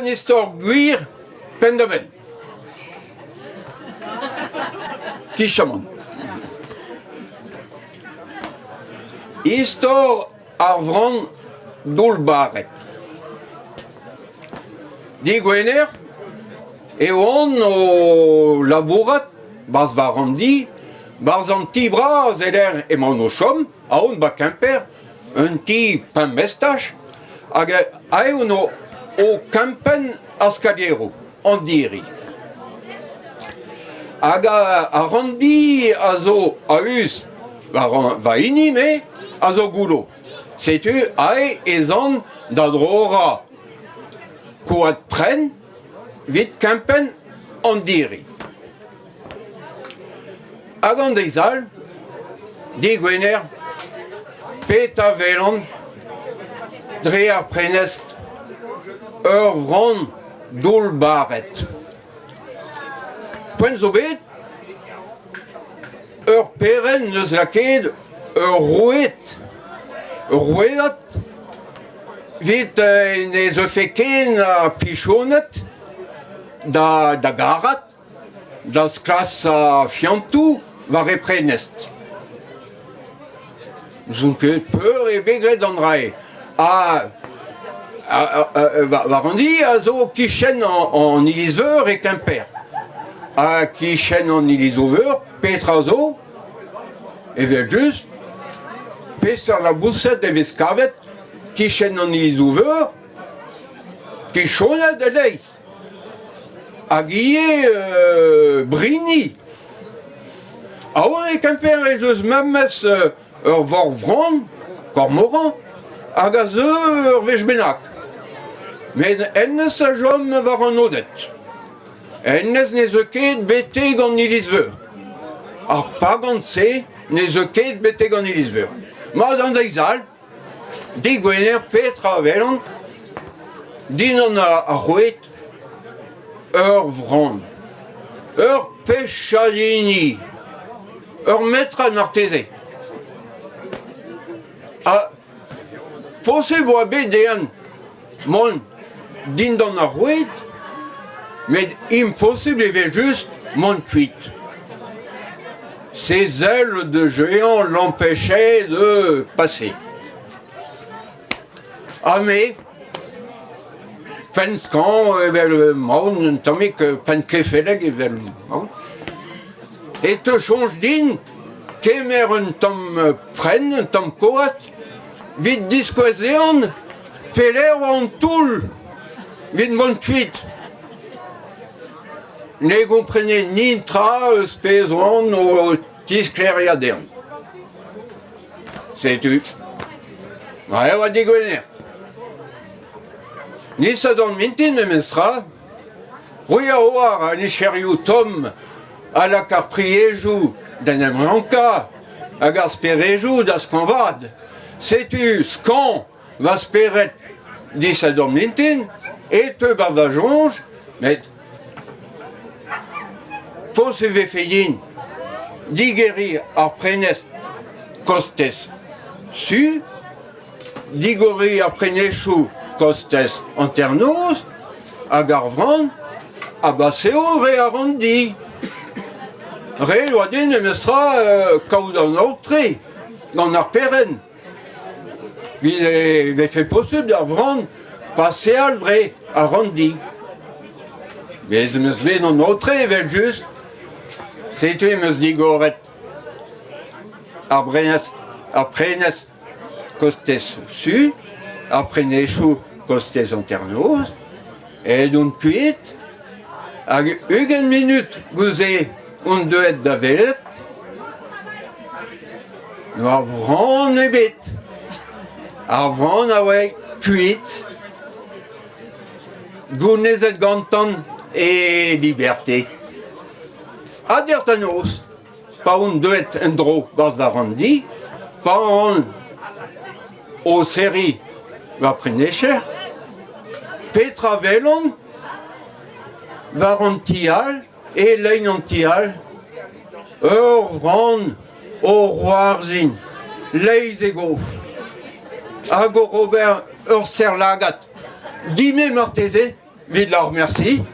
istor gwir pendaven. Kishamon. Istor ar vran doul baret. Di gwener, e oan o labourat, baz va randi, baz an ti braz eder emaon o chom, a oan ba Kemper, un ti pain mestach, hag a eon o kampen askadero, an diri. Hag a randi a zo a us, va inime, a zo goulo. Setu a ezan da drora koad pren, vit kampen an diri. Hag an deizal, di gwener, peta velan, dre ar prenest ur vran doul baret. Poent zo bet, ur peren neus laked ur rouedat, vit ne zo feken a pichonet da garat, da sklas a fiantou va reprenest. Zunket peur e begret an rae. Va randi a zo kichen an ilizveur e Kemper. A kichen an ilizveur, petra zo, evel just, pesar la bousset evez kavet, kichen an ilizveur, kichonet e leiz. Hag ie brini. A oan e Kemper e zeus memmes ur vor vran, kormoran, hag a zeu ur vech bennak. Men ennes a jom war an odet. Ennes ne zo ket bete gant ilizveur. Ar pagant se ne zo ket bete gant ilizveur. Mat an deizal, di gwener petra velan, din an a c'hwet ur vran, ur pechadini, ur metra marteze. A posib oa bet dean mon din d'an ar c'hwet, met impossible evel just mon kuit. Ces ailes de géant l'empêchaient de passer. Ah mais, penskan evel maun, tamik pen kefeleg evel maun, et te change din, kemer un tom pren, un tom koat, vit diskoazean, peler an toul, vit mon kuit. Ne gomprene nintra eus pezouan o tiskleriadern. Setu. Ouais, oa di gwener. Nis a d'an mintin memestra, rui a oar an ischerioù tom a la kar priejou d'an emranka, hag ar sperejou da skanvad. Setu skan va speret dis a d'an mintin, et te ba va jonj, met pos e vefeyin, digeri ar prenest kostes su, digori ar prenechou kostes anternoz, hag ar vran, a baseo re a randi. Re oa din emestra kaout an ortre, gant ar peren. Vi vefe posib ar vran pase al vre a randi. Bez eus bet an ortre evel just, setu eus digoret ar prenest kostes su, ar prenechou kostes anternoz, et donc kuit, hag ugen minut gouze un deuet da velet, no ar vran ebet. Ar vran a oe kuit, gounezet gantan e liberté. A dertanoz, pa un deuet en dro bas da randi, pa an o seri va prenecher, petra velon va rantial e lein antial, ur vran o roarzin, leiz e gof, hag o Robert ur serlagat, dime marteze, Vite la remercie.